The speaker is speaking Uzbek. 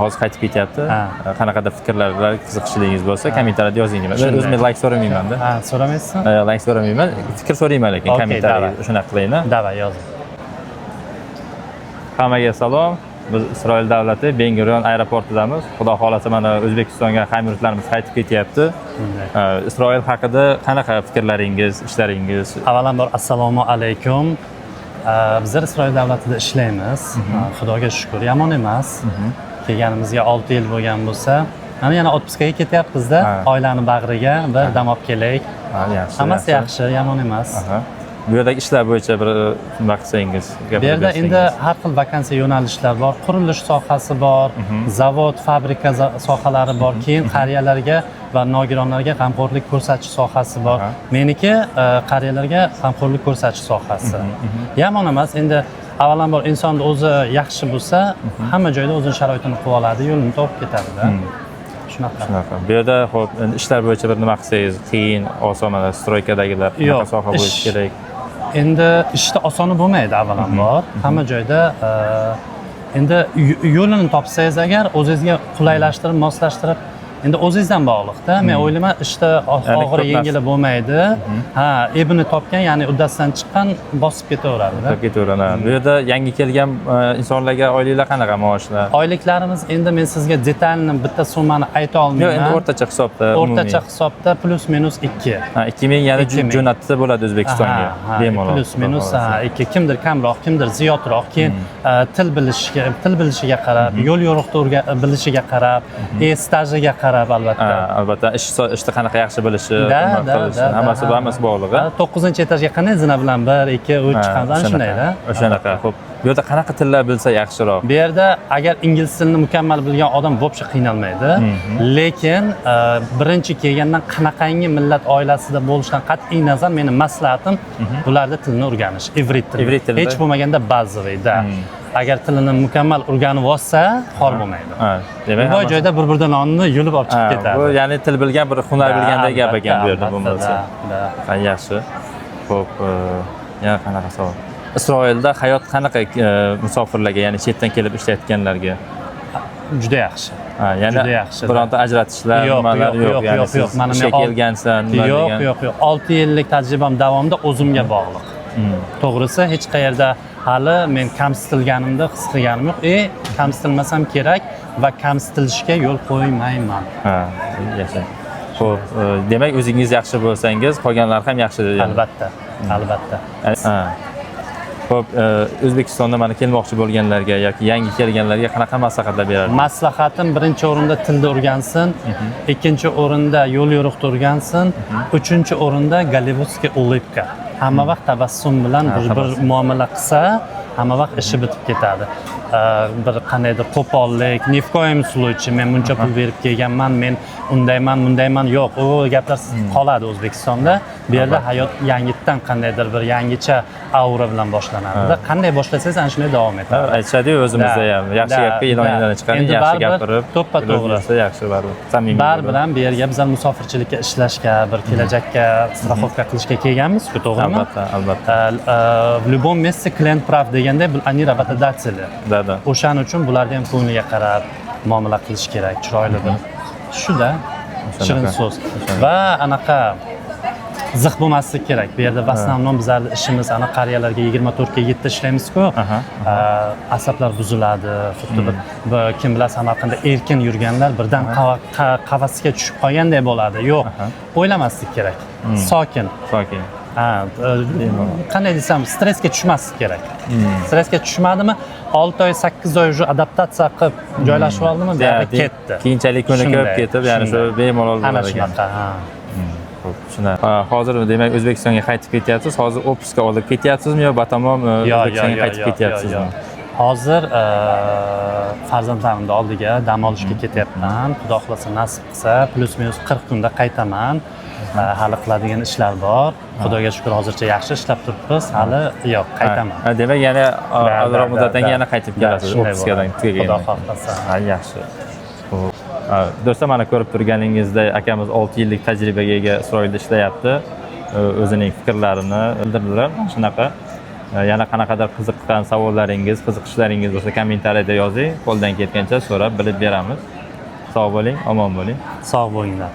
hozir qaytib ketyapti. Qanaqada fikrlar, qiziqishingiz bo'lsa, kommentariyada yozing. O'zim like so'ramayman-da. Ha, so'ramaysizmi? Like so'ramayman. Fikr so'rayman lekin kommentariyada shunaqa qilaymi? Davay, yozing. Hammaga salom. Biz Isroil davlati Ben Gurion aeroportidamiz. Xudo xolasa mana O'zbekistonga hamyurtlarimiz qaytib ketyapti. Isroil haqida qanaqa fikrlaringiz, ishlaringiz? Avvalambor assalomu alaykum. Bizlar Isroil davlatida ishlaymiz. Xudoga shukr, yomon emas. Kelganimizga 6 yil bo'lgan bo'lsa, mana yana otpuskaga ketyapmiz-da, oilani bag'riga bir dam olib kelaylik. Yaxshi. Hammasi yaxshi, yomon emas. Bu yerdagi ishlar bo'yicha bir nima qilsangiz, bu yerda endi har xil vakansiya yo'nalishlar bor, qurilish sohasi bor, zavod, fabrika sohalari bor, keyin qariyalarga va nogironlarga g'amxo'rlik ko'rsatish sohasi bor. Meniki qariyalarga g'amxo'rlik ko'rsatish sohasi. Yomon emas, endi avvalambor insonni o'zi yaxshi bo'lsa, hamma joyda o'zining sharoitini qilib oladi, yo'lini topib ketadi-da. Shunaqa. Bu yerda xo'p, ishlar bo'yicha bir nima qilsangiz, qiyin, oson, mana stroykadagilar qanaqa soha bo'lishi kerak? Endi ishda osoni bo'lmaydi avvalambor. Hamma joyda endi yo'lini topsangiz agar o'zingizga qulaylashtirib, moslashtirib, endi o'zingizdan bog'liqda. Men o'ylayman, ishda og'ir yengili bo'lmaydi. Ha, ebini topgan, ya'ni uddasidan chiqqan bosib ketaveradi-da. Ketaveradi. Bu yerda yangi kelgan insonlarga oyliklar qanaqa maoshlar? Oyliklarimiz endi men sizga detalni bitta summani ayta olmayman. Yo'q, endi o'rtacha hisobda. O'rtacha hisobda plus minus 2. Ha, 2000 ya'ni jo'natsa bo'ladi O'zbekistonga. Bemalol. Plus minus 2. Kimdir kamroq, kimdir ziyodroq, keyin til bilishiga qarab, yo'l yo'riqni bilishiga qarab, stajiga qarab albatta. Albatta, ishni qanaqa yaxshi bilishi, hammasi bog'liq. 9-etajga qanday zina bilan 1, 2, 3 chiqamiz, ana shunday-da. O'shanaqa. Xo'p, bu yerda qanaqa tillar bilsa yaxshiroq? Bu yerda agar ingliz tilini mukammal bilgan odam bo'pcha qiynalmaydi. Lekin birinchi kelgandan qanaqangi millat oilasida bo'lishidan qat'iy nazar meni maslahatim bularda tilni o'rganish, ivrit tilini. Hech bo'lmaganda bazaviy-da. Agar tilini mukammal o'rganib olsa, xor bo'lmaydi. Demak, bu joyda bir-birdan onni yulib olib chiqib ketadi. Bu ya'ni til bilgan, bir hunar bilgandek gap ekan bu yerda bo'lmasa. Yaxshi. Xo'p, yana qanaqa savol? Isroilda hayot qanaqa musofirlarga, ya'ni chetdan kelib ishlayotganlarga? Juda yaxshi. Ya'ni bironta ajratishlar, nimalar yo'q. Yo'q. Mana men kelgansan, yo'q. 6 yillik tajribam davomida o'zimga bog'liq. To'g'risi, hech qayerda hali men kamsitilganimda his qilganim yo'q. Kamsitilmasam kerak va kamsitilishga yo'l qo'ymayman. Yaxshi. Xo'p, demak o'zingiz yaxshi bo'lsangiz, qolganlar ham yaxshi. Albatta. Xo'p, O'zbekistonda mana kelmoqchi bo'lganlarga yoki yangi kelganlarga qanaqa maslahatlar berasiz? Maslahatim birinchi o'rinda tilni o'rgansin, ikkinchi o'rinda yo'l yo'riqni o'rgansin, uchinchi o'rinda gollivudskiy ulыбка. Hamma vaqt tabassum bilan bir muomala qilsa, hamma vaqt ishi bitib ketadi. Bir qandaydir qo'pollik, ni v ko'yim случае men buncha pul berib kelganman, men undayman, yo'q, u gaplar qoladi O'zbekistonda. Bu yerda hayot yangitdan qandaydir bir yangicha aura bilan boshlanadi. Qanday boshlasangiz ana shunday davom etadi. Aytishadi-yu o'zimizda ham, yaxshi gapga ilondan chiqadi, yaxshi gapirib, to'ppa-to'g'ri. Yaxshi baribir. Samimiy. Bilan bu yerga bizlar musofirchilikka ishlashga, bir kelajakka страховка qilishga kelganmiz-ku, to'g'rimi? Albatta. В любом месте клиент прав deganday, они работодатели. O'shaning uchun bularga ham ko'ngliga qarab muomala qilish kerak, chiroyli bir. Shuda shirin so'z. Va anaqa ziq bo'lmaslik kerak. Bu yerda vasnamnon bizlarning ishimiz ana qariyalarga 24 ga 7 ishlaymiz-ku. Asablar buziladi. Xuddi bir kim bilan Samarqandda erkin yurganlar birdan qafasga tushib qolganday bo'ladi. Yo'q, o'ylamaslik kerak. Sokin. Qanday desam, stressga tushmaslik kerak. Stressga tushmadimi, 6 oy, 8 oy adaptatsiya qilib joylashib oldimi, bu yerda ketdi. Keyinchalik ko'nikib ketib, ya'ni shu bemalol bo'ladi. Ana shunaqa, Hozir demak O'zbekistonga qaytib ketyapsiz. Hozir otpuska olib ketyapsizmi yo batamom O'zbekistonga qaytib ketyapsizmi? Hozir farzandlarimni oldiga dam olishga ketyapman. Xudo xolasa nasib qilsa, plus minus 40 kunda qaytaman. Hali qiladigan ishlar bor. Xudoga shukr, hozircha yaxshi ishlab turibmiz. Hali yo'q, qaytaman. Demak, yana ozroq muddatdan yana qaytib kelasiz otpuskadan tugagan. Xudo xolasa. Yaxshi. Do'stlar, mana ko'rib turganingizdek, akamiz 6 yillik tajribaga ega Isroilda ishlayapti. O'zining fikrlarini bildirdilar. Shunaqa. Yana qanaqadir qiziqqan savollaringiz, qiziqishlaringiz bo'lsa kommentariyada yozing. Qo'ldan kelgancha so'rab bilib beramiz. Sog' bo'ling, omon bo'ling. Sog' bo'linglar.